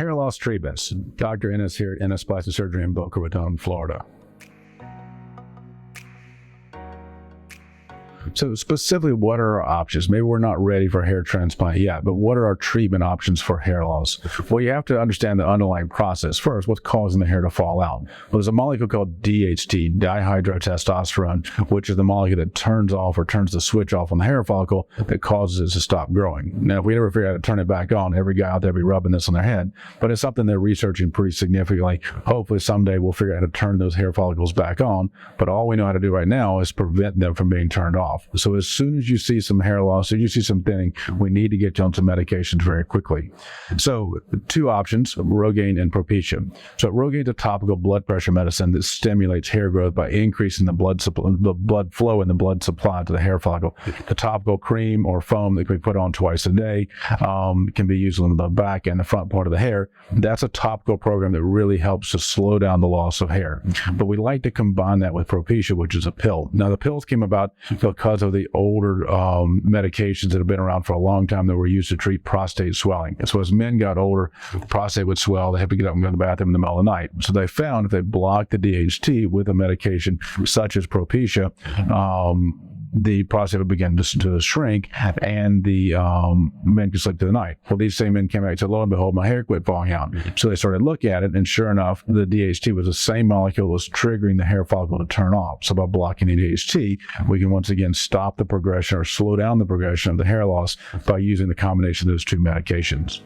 Hair loss treatments. Dr. Ennis here at Ennis Plastic Surgery in Boca Raton, Florida. So specifically, what are our options? Maybe we're not ready for hair transplant yet, but what are our treatment options for hair loss? Well, you have to understand the underlying process. First, what's causing the hair to fall out? Well, there's a molecule called DHT, dihydrotestosterone, which is the molecule that turns off or turns the switch off on the hair follicle that causes it to stop growing. Now, if we ever figure out how to turn it back on, every guy out there will be rubbing this on their head, but it's something they're researching pretty significantly. Hopefully someday we'll figure out how to turn those hair follicles back on, but all we know how to do right now is prevent them from being turned off. So as soon as you see some hair loss or you see some thinning, we need to get you on some medications very quickly. So two options, Rogaine and Propecia. So Rogaine is a topical blood pressure medicine that stimulates hair growth by increasing the blood flow and the blood supply to the hair follicle. The topical cream or foam that we put on twice a day can be used on the back and the front part of the hair. That's a topical program that really helps to slow down the loss of hair. But we like to combine that with Propecia, which is a pill. Now the pills came about because of the older medications that have been around for a long time that were used to treat prostate swelling. And so as men got older, the prostate would swell. They had to get up and go to the bathroom in the middle of the night. So they found if they blocked the DHT with a medication such as Propecia, the prostate would begin to shrink and the men could sleep through the night. Well, these same men came back and said, lo and behold, my hair quit falling out. So they started looking at it, and sure enough, the DHT was the same molecule that was triggering the hair follicle to turn off. So by blocking the DHT, we can once again stop the progression or slow down the progression of the hair loss by using the combination of those two medications.